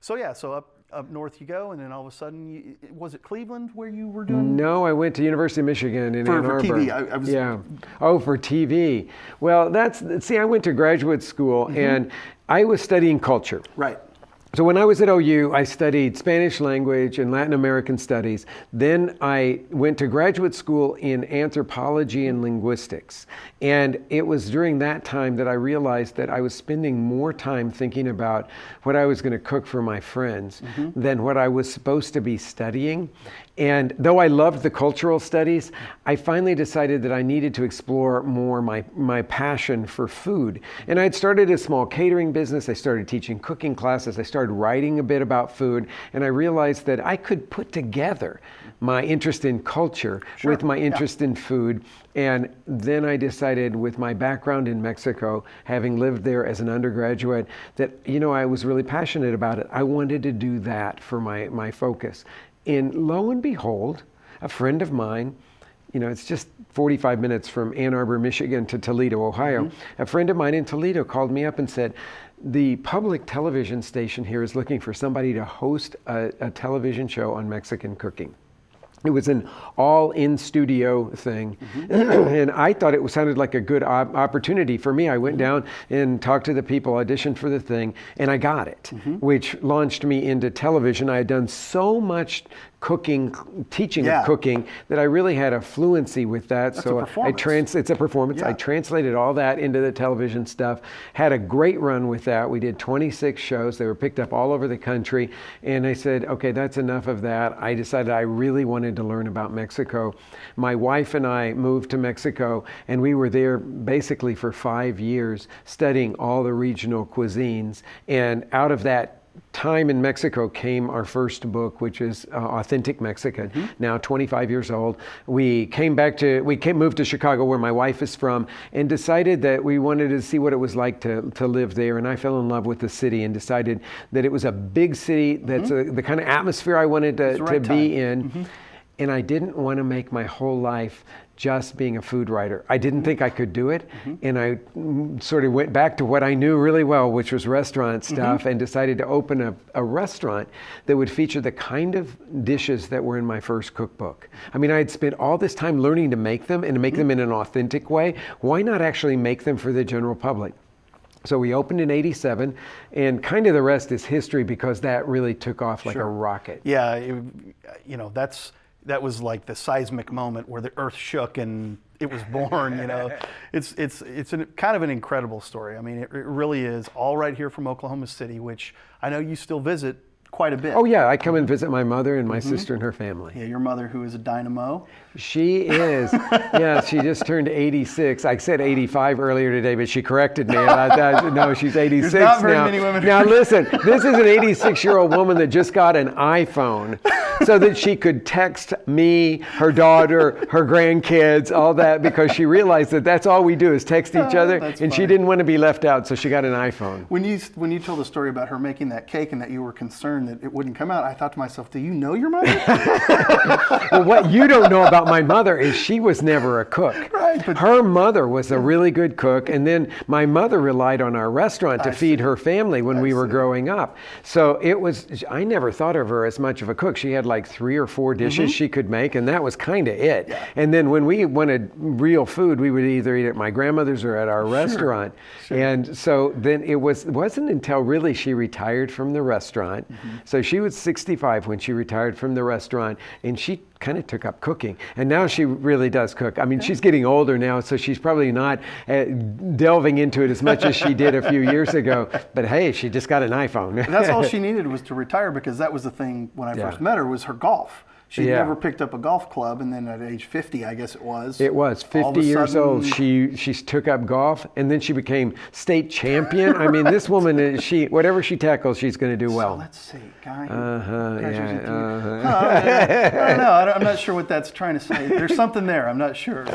So up north you go, and then all of a sudden, was it Cleveland where you were doing? No, I went to University of Michigan in Ann Arbor. For TV. Yeah. Oh, for TV. Well, I went to graduate school and I was studying culture. Right. So when I was at OU, I studied Spanish language and Latin American studies. Then I went to graduate school in anthropology and linguistics. And it was during that time that I realized that I was spending more time thinking about what I was going to cook for my friends than what I was supposed to be studying. And though I loved the cultural studies, I finally decided that I needed to explore more my passion for food. And I'd started a small catering business. I started teaching cooking classes. I started writing a bit about food. And I realized that I could put together my interest in culture with my interest in food. And then I decided, with my background in Mexico, having lived there as an undergraduate, that, I was really passionate about it. I wanted to do that for my focus. And lo and behold, a friend of mine, it's just 45 minutes from Ann Arbor, Michigan to Toledo, Ohio. A friend of mine in Toledo called me up and said, the public television station here is looking for somebody to host a television show on Mexican cooking. It was an all-in-studio thing, and I thought it sounded like a good opportunity for me. I went down and talked to the people, auditioned for the thing, and I got it, which launched me into television. I had done so much teaching of cooking, that I really had a fluency with that. That's so a performance. It's a performance. I translated all that into the television stuff, had a great run with that. We did 26 shows. They were picked up all over the country. And I said, okay, that's enough of that. I decided I really wanted to learn about Mexico. My wife and I moved to Mexico, and we were there basically for 5 years studying all the regional cuisines. And out of that time in Mexico came our first book, which is Authentic Mexican, now 25 years old. We moved to Chicago, where my wife is from, and decided that we wanted to see what it was like to live there. And I fell in love with the city and decided that it was a big city, that's the kind of atmosphere I wanted to be in. And I didn't want to make my whole life just being a food writer. I didn't think I could do it. And I sort of went back to what I knew really well, which was restaurant stuff, and decided to open a restaurant that would feature the kind of dishes that were in my first cookbook. I mean, I had spent all this time learning to make them and to make them in an authentic way. Why not actually make them for the general public? So we opened in '87, and kind of the rest is history, because that really took off like a rocket. Yeah, that was like the seismic moment where the earth shook and it was born. It's kind of an incredible story. I mean, it really is, all right here from Oklahoma City, which I know you still visit quite a bit. Oh yeah, I come and visit my mother and my sister and her family. Yeah, your mother, who is a dynamo. She is. Yeah, she just turned 86. I said 85 earlier today, but she corrected me. No, she's 86 There's not very now. many women. Now listen, this is an 86-year-old woman that just got an iPhone so that she could text me, her daughter, her grandkids, all that, because she realized that that's all we do is text each other, and funny. she didn't want to be left out, so she got an iPhone. When you told the story about her making that cake and that you were concerned that it wouldn't come out, I thought to myself, do you know your mother? Well, what you don't know about my mother is she was never a cook. Right, but her mother was a really good cook, and then my mother relied on our restaurant to feed her family when we were growing up. So I never thought of her as much of a cook. She had like 3 or 4 dishes she could make, and that was kind of it. Yeah. And then when we wanted real food, we would either eat at my grandmother's or at our restaurant. Sure. And so then it wasn't until really she retired from the restaurant. So she was 65 when she retired from the restaurant, and she kind of took up cooking, and now she really does cook. I mean, she's getting older now, so she's probably not delving into it as much as she did a few years ago, but hey, she just got an iPhone. That's all she needed, was to retire, because that was the thing when I first met her, was her golf. She never picked up a golf club, and then at age 50, I guess it was. It was 50 years old. She took up golf, and then she became state champion. I mean, this woman, whatever she tackles, she's going to do well. So let's see, guy. Yeah. I don't know. I'm not sure what that's trying to say. There's something there. I'm not sure.